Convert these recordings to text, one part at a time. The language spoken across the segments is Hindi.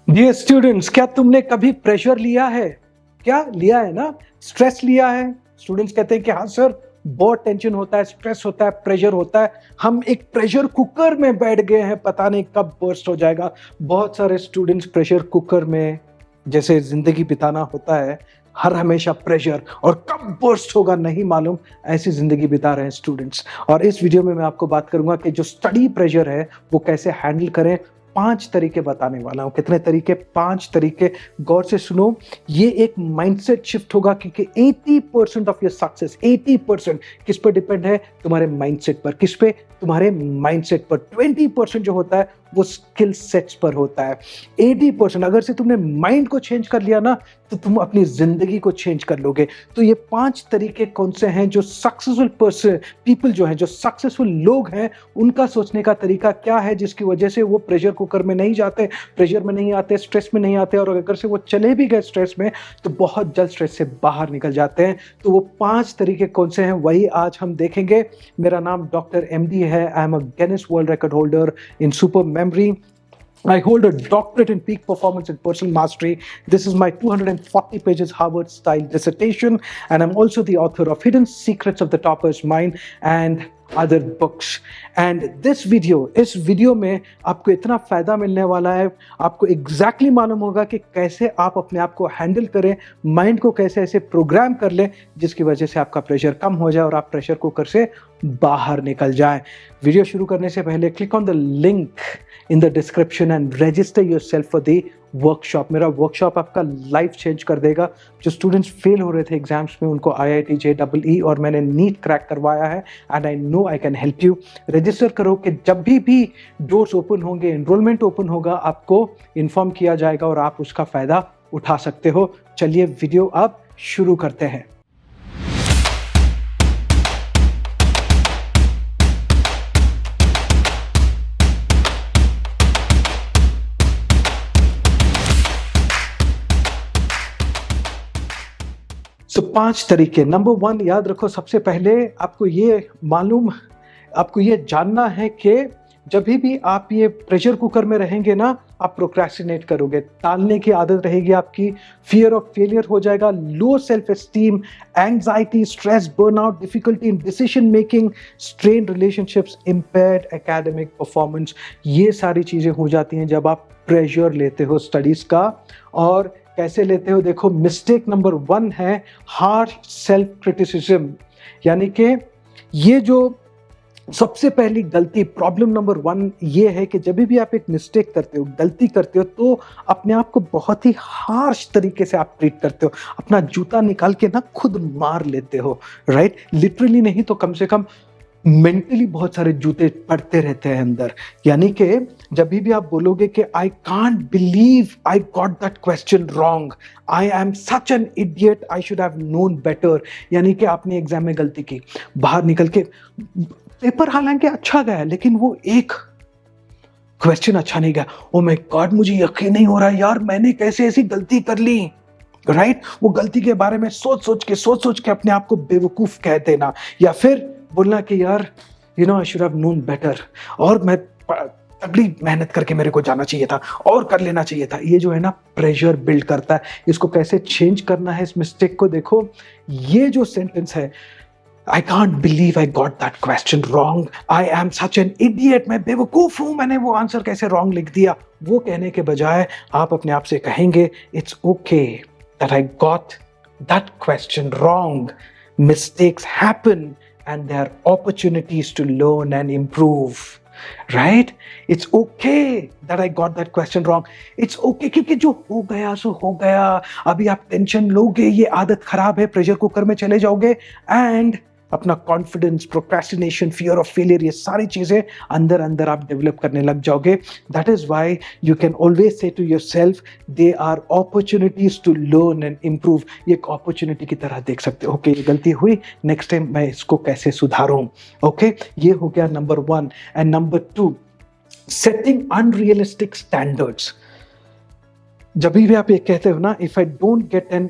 डियर स्टूडेंट्स, क्या तुमने कभी प्रेशर लिया है? क्या लिया है ना? स्ट्रेस लिया है? स्टूडेंट्स कहते हैं कि हाँ सर, बहुत टेंशन होता है, स्ट्रेस होता है, प्रेशर होता है। हम एक प्रेशर कुकर में बैठ गए हैं, पता नहीं कब बर्स्ट हो जाएगा। बहुत सारे स्टूडेंट्स प्रेशर कुकर में जैसे जिंदगी बिताना होता है, हर हमेशा प्रेशर, और कब बर्स्ट होगा नहीं मालूम, ऐसी जिंदगी बिता रहे हैं स्टूडेंट्स। और इस वीडियो में मैं आपको बात करूंगा कि जो स्टडी प्रेशर है वो कैसे हैंडल करें। 5 तरीके बताने वाला हूं। कितने तरीके? 5 तरीके। गौर से सुनो। ये एक माइंडसेट शिफ्ट होगा, क्योंकि 80% ऑफ योर सक्सेस, 80% किस पर डिपेंड है? तुम्हारे माइंडसेट पर। किस पे? तुम्हारे माइंडसेट पर। 20% जो होता है वो स्किल सेट्स पर होता है। 80% अगर से तुमने माइंड को चेंज कर लिया ना, तो तुम अपनी जिंदगी को चेंज कर लोगे। तो ये 5 तरीके कौन से हैं जो सक्सेसफुल पर्सन पीपल जो हैं, जो सक्सेसफुल लोग हैं, उनका सोचने का तरीका क्या है, जिसकी वजह से वो प्रेशर कुकर में नहीं जाते, प्रेशर में नहीं आते, स्ट्रेस में नहीं आते, और अगर से वो चले भी गए स्ट्रेस में तो बहुत जल्द स्ट्रेस से बाहर निकल जाते हैं। तो वो 5 तरीके कौन से हैं वही आज हम देखेंगे। मेरा नाम डॉक्टर MD है। I am a Guinness world record holder in super memory. I hold a doctorate in peak performance and personal mastery. This is my 240 pages Harvard style dissertation, and I'm also the author of Hidden Secrets of the Topper's Mind and other books. And this video, इस वीडियो में आपको इतना फायदा मिलने वाला है, आपको एग्जैक्टली मालूम होगा कि कैसे आप अपने आप को हैंडल करें, माइंड को कैसे ऐसे प्रोग्राम कर लें जिसकी वजह से आपका प्रेशर कम हो जाए और आप प्रेशर कुकर से बाहर निकल जाएं। वीडियो शुरू करने से पहले click on the link in the description and register yourself for the workshop. मेरा वर्कशॉप आपका लाइफ चेंज कर देगा। जो स्टूडेंट्स फेल हो रहे थे एग्जाम्स में, उनको IIT JEE और मैंने नीट क्रैक करवाया है, and I know I can help you. Register करो कि जब भी डोर्स ओपन होंगे, एनरोलमेंट ओपन होगा, आपको इन्फॉर्म किया जाएगा और आप उसका फायदा उठा सकते हो। चलिए वीडियो अब शुरू करते हैं। तो 5 तरीके। नंबर 1 याद रखो, सबसे पहले आपको ये जानना है कि जब भी आप ये प्रेशर कुकर में रहेंगे ना, आप प्रोक्रेस्टिनेट करोगे, टालने की आदत रहेगी आपकी, फियर ऑफ फेलियर हो जाएगा, low self esteem, anxiety, stress, burnout, difficulty in decision making, strain relationships, impaired academic performance. ये सारी चीजें हो जाती हैं जब आप प्रेशर लेते हो स्टडीज का। और कैसे लेते हो? देखो, मिस्टेक नंबर 1 है हार्श सेल्फ क्रिटिसिज्म। यानी कि ये जो सबसे पहली गलती, प्रॉब्लम नंबर 1 ये है कि जब भी आप एक मिस्टेक करते हो, गलती करते हो, तो अपने आप को बहुत ही हार्श तरीके से आप ट्रीट करते हो। अपना जूता निकाल के ना खुद मार लेते हो, राइट? लिटरली नहीं तो कम से कम मेंटली बहुत सारे जूते पड़ते रहते हैं अंदर। यानी कि जब भी आप बोलोगे कि I can't believe I got that question wrong, I am such an idiot, I should have known better, यानी कि आपने एग्जाम में गलती की, बाहर निकल के पेपर हालांकि अच्छा गया लेकिन वो एक क्वेश्चन अच्छा नहीं गया, ओ माय गॉड मुझे यकीन नहीं हो रहा यार, मैंने कैसे ऐसी गलती कर ली, राइट? वो गलती के बारे में सोच सोच के अपने आप को बेवकूफ कह देना, या फिर बोलना कि यार I should have known better, और मैं तगड़ी मेहनत करके मेरे को जाना चाहिए था और कर लेना चाहिए था। ये जो है ना प्रेशर बिल्ड करता है। इसको कैसे चेंज करना है इस मिस्टेक को? देखो, ये जो सेंटेंस है, I can't believe I got that question wrong, I am such an idiot, मैं बेवकूफ हूं, मैंने वो आंसर कैसे रॉन्ग लिख दिया, वो कहने के बजाय आप अपने आप से कहेंगे it's okay that I got that question wrong, mistakes happen and there are opportunities to learn and improve, right? It's okay that I got that question wrong. It's okay, क्योंकि जो हो गया सो हो गया। अभी आप टेंशन लोगे, ये आदत खराब है, प्रेशर कुकर में चले जाओगे, एंड अपना confidence, procrastination, fear of failure, ये सारी चीजें अंदर अंदर आप डेवलप करने लग जाओगे। That is why you can always say to yourself, they are opportunities to learn and improve. ये एक अपॉर्चुनिटी की तरह देख सकते हो। ओके, ये गलती हुई, नेक्स्ट टाइम मैं इसको कैसे सुधारूं। ओके, ये हो गया number 1। And number 2, setting unrealistic standards. जब भी आप ये कहते हो ना, if I don't get an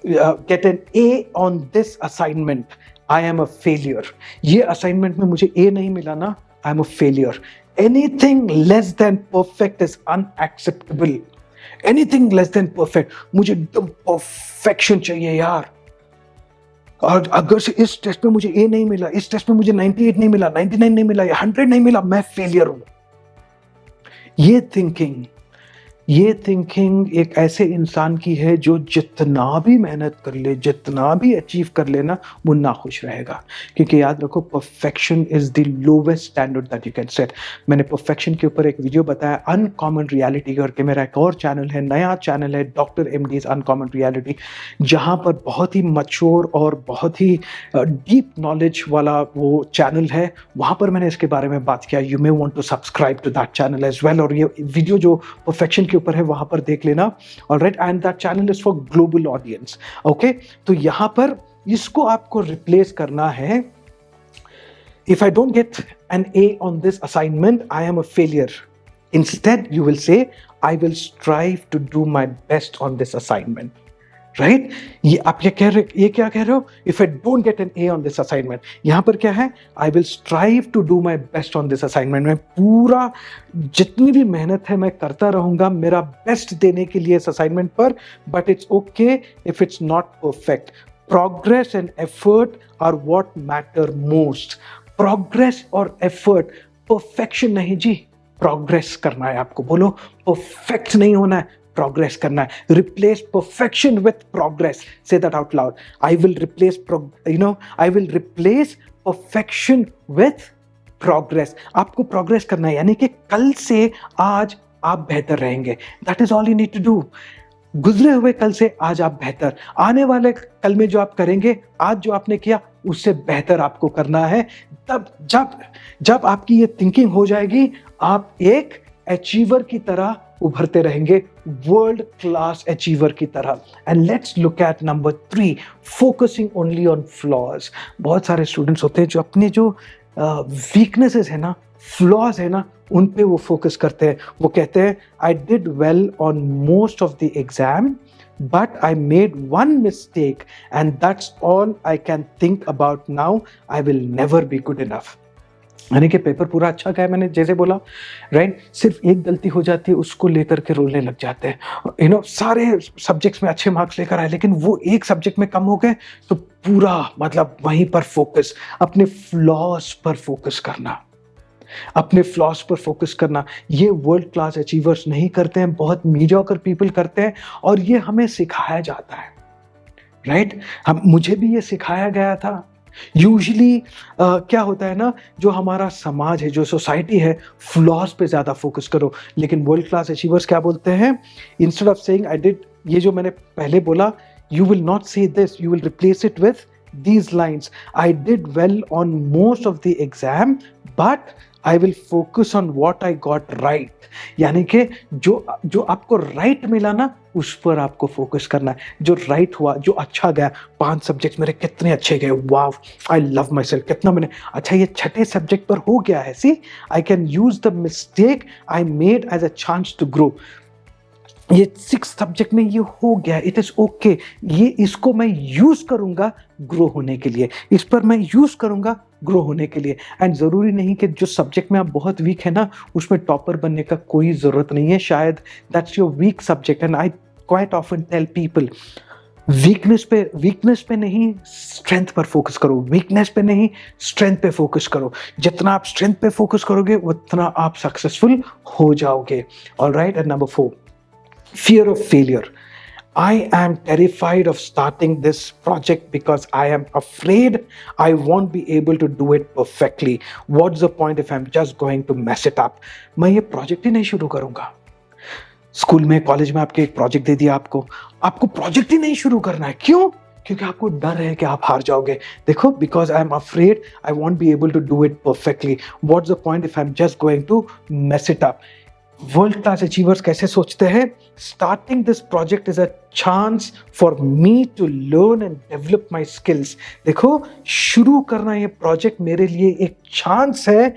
A on this assignment, I am a failure. ये असाइनमेंट में मुझे A नहीं मिला ना, I am a failure. Anything less than perfect is unacceptable. Anything less than perfect, मुझे एकदम परफेक्शन चाहिए यार। और अगर से इस टेस्ट में मुझे ए नहीं मिला, इस टेस्ट में मुझे 98 नहीं मिला, 99 नहीं मिला या 100 नहीं मिला, मैं फेलियर हूं। ये थिंकिंग एक ऐसे इंसान की है जो जितना भी मेहनत कर ले, जितना भी अचीव कर लेना, वो नाखुश रहेगा। क्योंकि याद रखो, perfection is the lowest standard that you can set. मैंने परफेक्शन के ऊपर एक वीडियो बताया, अनकॉमन रियलिटी करके। मेरा एक और चैनल है, नया चैनल है, डॉक्टर MD's अनकॉमन रियलिटी, जहाँ पर बहुत ही मैच्योर और बहुत ही डीप नॉलेज वाला वो चैनल है। वहाँ पर मैंने इसके बारे में बात किया। You may want to subscribe to that channel as well. और ये वीडियो जो परफेक्शन के ऊपर है वहां पर देख लेना। Alright, and that channel is for global audience. Okay, तो यहां पर इसको आपको रिप्लेस करना है। If I don't get an A on this assignment, I am a failure. Instead, you will say, I will strive to do my best on this assignment. Right? ये आप ये क्या कह रहे हो? If I don't get an A on this assignment, यहां पर क्या है? I will strive to do my best on this assignment. मैं पूरा जितनी भी मेहनत है मैं करता रहूंगा मेरा बेस्ट देने के लिए इस असाइनमेंट पर। But it's okay if it's not perfect. Progress and effort are what matter most. Progress और एफर्ट, परफेक्शन नहीं जी, प्रोग्रेस करना है आपको। बोलो, परफेक्ट नहीं होना है, प्रोग्रेस करना है। Replace perfection with progress. Say that out loud. I will replace I will replace perfection with progress. आपको प्रोग्रेस करना है, यानी कि कल से आज आप बेहतर रहेंगे। That is all you need to do. गुजरे हुए कल से आज आप बेहतर, आने वाले कल में जो आप करेंगे, आज जो आपने किया उससे बेहतर आपको करना है। तब जब आपकी ये थिंकिंग हो जाएगी, आप एक अचीवर की तरह उभरते रहेंगे, वर्ल्ड क्लास अचीवर की तरह। And let's look at number 3, focusing only on flaws. बहुत सारे स्टूडेंट्स होते हैं जो अपने जो वीकनेसेस है ना, फ्लॉज है ना, उन पे वो फोकस करते हैं। वो कहते हैं, I did well on most of the exam but I made one mistake and that's all I can think about now. I will never be good enough. यानी कि पेपर पूरा अच्छा गया, मैंने जैसे बोला, राइट? सिर्फ एक गलती हो जाती है, उसको लेकर के रोने लग जाते हैं। सारे सब्जेक्ट्स में अच्छे मार्क्स लेकर आए, लेकिन वो एक सब्जेक्ट में कम हो गए तो पूरा मतलब वहीं पर फोकस, अपने फ्लॉज पर फोकस करना, अपने फ्लॉज पर फोकस करना। ये वर्ल्ड क्लास अचीवर्स नहीं करते हैं, बहुत मीडियोकर पीपल करते हैं, और ये हमें सिखाया जाता है, राइट? मुझे भी ये सिखाया गया था। यूजुअली क्या होता है ना, जो हमारा समाज है, जो सोसाइटी है, फ्लॉज पे ज्यादा फोकस करो। लेकिन वर्ल्ड क्लास अचीवर्स क्या बोलते हैं? Instead of saying I did, ये जो मैंने पहले बोला, यू विल नॉट से this, you will replace it with these lines. I did well on most of the exam, but I will focus on what I got right. यानी कि जो आपको right मिला ना, उस पर आपको फोकस करना है। जो right हुआ, जो अच्छा गया, 5 सब्जेक्ट मेरे कितने अच्छे गए, वाव, I love myself, कितना मैंने अच्छा, ये छठे सब्जेक्ट पर हो गया है। See, I can use the mistake I made as a chance to grow. ये 6 सब्जेक्ट में ये हो गया, इट इज ओके। ये इसको मैं यूज करूंगा ग्रो होने के लिए, इस पर मैं यूज करूंगा ग्रो होने के लिए। एंड जरूरी नहीं कि जो सब्जेक्ट में आप बहुत वीक है ना, उसमें टॉपर बनने का कोई जरूरत नहीं है। शायद that's your weak subject. And I quite often tell people, weakness पे नहीं, स्ट्रेंथ पर फोकस करो। वीकनेस पे नहीं, स्ट्रेंथ पे फोकस करो। जितना आप स्ट्रेंथ पे फोकस करोगे, उतना आप सक्सेसफुल हो जाओगे। Alright, and number 4, fear of failure. I am terrified of starting this project because I am afraid I won't be able to do it perfectly. What's the point if I'm just going to mess it up? मैं ये प्रोजेक्ट ही नहीं शुरू करूंगा। स्कूल में, कॉलेज में आपके एक प्रोजेक्ट दे दिया, आपको प्रोजेक्ट ही नहीं शुरू करना है। क्यों? क्योंकि आपको डर है कि आप हार जाओगे। देखो, because I am afraid I won't be able to do it perfectly. What's the point if I am just going to mess it up? World class achievers कैसे सोचते हैं? Starting this project is a chance for me to learn and develop my skills. देखो, शुरू करना ये प्रोजेक्ट मेरे लिए एक चांस है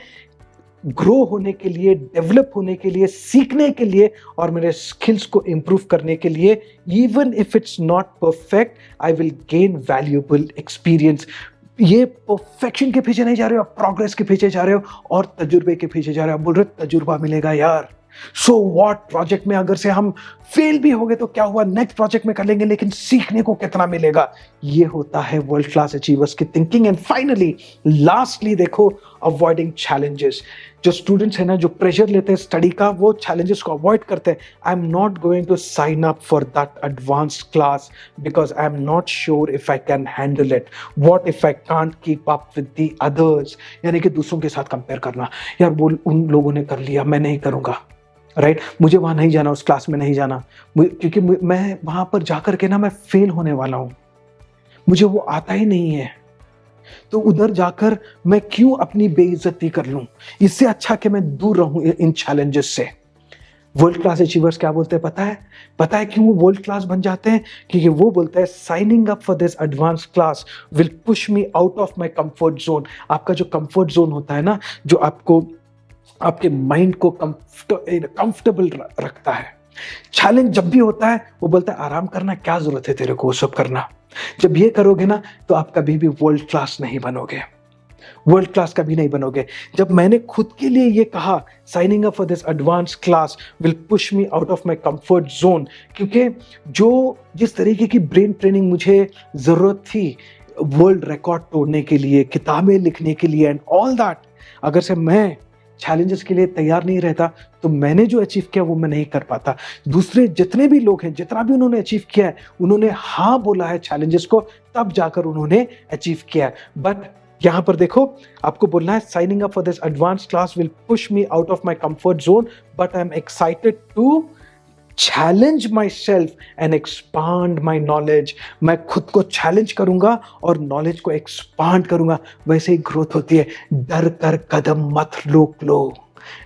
ग्रो होने के लिए, डेवलप होने के लिए, सीखने के लिए, और मेरे स्किल्स को इंप्रूव करने के लिए। Even if it's not perfect, I will gain valuable experience. ये परफेक्शन के पीछे नहीं जा रहे हो, प्रोग्रेस के पीछे जा रहे हो और तजुर्बे के पीछे जा रहे हो। बोल रहे तजुर्बा मिलेगा यार, सो व्हाट, प्रोजेक्ट में अगर से हम फेल भी हो गए तो क्या हुआ, नेक्स्ट प्रोजेक्ट में कर लेंगे, लेकिन सीखने को कितना मिलेगा। ये होता है वर्ल्ड क्लास अचीवर्स की थिंकिंग। एंड फाइनली लास्टली देखो, अवॉइडिंग चैलेंजेस। जो स्टूडेंट्स है ना, जो प्रेशर लेते हैं स्टडी का, वो चैलेंजेस को अवॉइड करते हैं। I am not going to sign up for that advanced class because I am not sure if I can handle it. What if I can't keep up with the others, यानी कि दूसरों के साथ कंपेयर करना। यार वो उन लोगों ने कर लिया, मैं नहीं करूंगा, राइट? मुझे वहां नहीं जाना, उस क्लास में नहीं जाना, क्योंकि मैं वहां पर जाकर के ना मैं फेल होने वाला हूं, मुझे वो आता ही नहीं है, तो उधर जाकर मैं क्यों अपनी बेइज्जती कर लूं। इससे अच्छा कि मैं दूर रहूं इन चैलेंजेस से। वर्ल्ड क्लास अचीवर्स क्या बोलते हैं पता है क्यों वो वर्ल्ड क्लास बन जाते हैं? क्योंकि वो बोलते हैं signing up for this advance class will push me out of my comfort zone. आपका जो कंफर्ट जोन होता है ना, जो आपको आपके माइंड को कंफर्टेबल रखता है। चैलेंज जब भी होता है वो बोलता है आराम करना, क्या जरूरत है तेरे को वो सब करना। जब ये करोगे ना तो आप कभी भी वर्ल्ड क्लास नहीं बनोगे, वर्ल्ड क्लास कभी नहीं बनोगे। जब मैंने खुद के लिए ये कहा signing up for this advance class will push me out of my comfort zone, क्योंकि जिस तरीके की ब्रेन ट्रेनिंग मुझे जरूरत थी वर्ल्ड रिकॉर्ड तोड़ने के लिए, किताबें लिखने के लिए एंड ऑल दैट, अगर से मैं चैलेंजेस के लिए तैयार नहीं रहता तो मैंने जो अचीव किया वो मैं नहीं कर पाता। दूसरे जितने भी लोग हैं, जितना भी उन्होंने अचीव किया है, उन्होंने हाँ बोला है चैलेंजेस को, तब जाकर उन्होंने अचीव किया है। बट यहां पर देखो, आपको बोलना है signing up for this advance class will push me out of my comfort zone but I am excited to challenge my self and expand my knowledge. मैं खुद को चैलेंज करूंगा और नॉलेज को एक्सपांड करूंगा। वैसे ही ग्रोथ होती है। डर कर कदम मत रोक लो,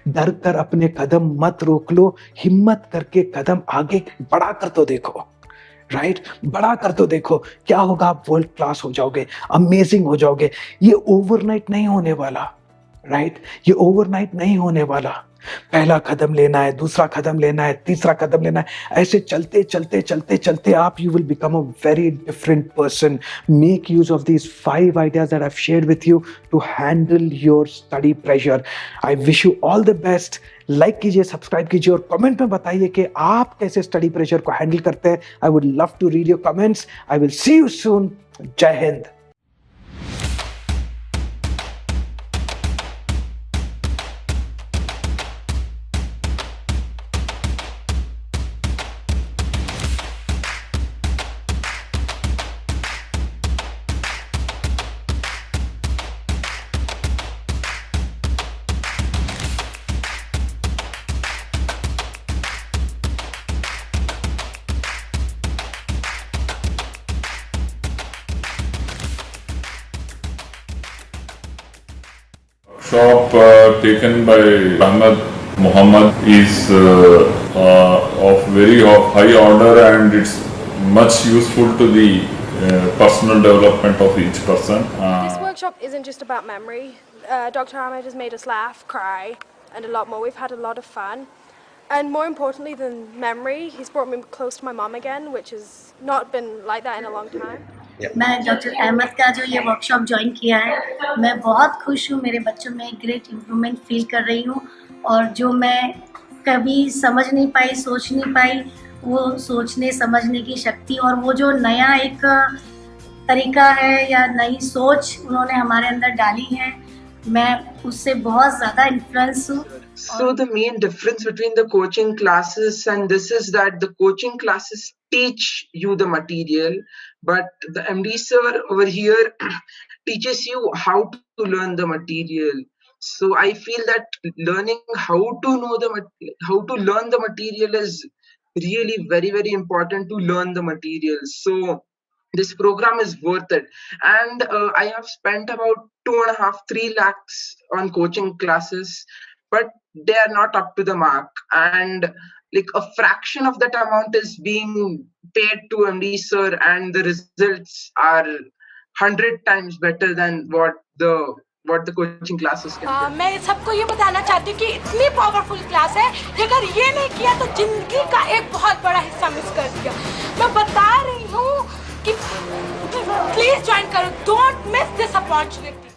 डर कर अपने कदम मत रोक लो, हिम्मत करके कदम आगे बढ़ा कर तो देखो, राइट? बढ़ा कर तो देखो, क्या होगा, आप वर्ल्ड क्लास हो जाओगे, अमेजिंग हो जाओगे। ये ओवरनाइट नहीं होने वाला, राइट? ये ओवरनाइट नहीं होने वाला। पहला कदम लेना है, दूसरा कदम लेना है, तीसरा कदम लेना है, ऐसे चलते चलते चलते चलते आप you will become a very different person. Make use of these 5 ideas that I have shared with you to handle your study pressure. I wish you all the best. Like कीजिए, सब्सक्राइब कीजिए और कमेंट में बताइए कि आप कैसे स्टडी प्रेशर को हैंडल करते हैं। I would love to read your comments. I will see you soon. जय हिंद। Workshop taken by Ahmed Muhammad is of very high order and it's much useful to the personal development of each person. This workshop isn't just about memory. Dr. Ahmed has made us laugh, cry, and a lot more. We've had a lot of fun. And more importantly than memory, he's brought me close to my mom again, which has not been like that in a long time. मैं डॉक्टर अहमद का जो ये वर्कशॉप ज्वाइन किया है, मैं बहुत खुश हूँ। मेरे बच्चों में ग्रेट इम्प्रूवमेंट फील कर रही हूँ और जो मैं कभी समझ नहीं पाई, सोच नहीं पाई, वो सोचने समझने की शक्ति और वो जो नया एक तरीका है या नई सोच उन्होंने हमारे अंदर डाली है, मैं उससे बहुत ज़्यादा इन्फ्लुएंस हूँ। So the main difference between the coaching classes and this is that the coaching classes teach you the material, but the MD sir over here teaches you how to learn the material. So I feel that learning how to learn the material is really very, very important to learn the material. So this program is worth it. And I have spent about 2.5-3 lakhs on coaching classes, but they are not up to the mark, and like a fraction of that amount is being paid to MD sir, and the results are 100 times better than what the coaching classes can do. मैं सबको ये बताना चाहती हूँ कि इतनी पावरफुल क्लास है कि अगर ये नहीं किया तो जिंदगी का एक बहुत बड़ा हिस्सा मिस कर दिया। मैं बता रही हूँ कि प्लीज ज्वाइन करो, डोंट मिस दिस अपॉर्चुनिटी।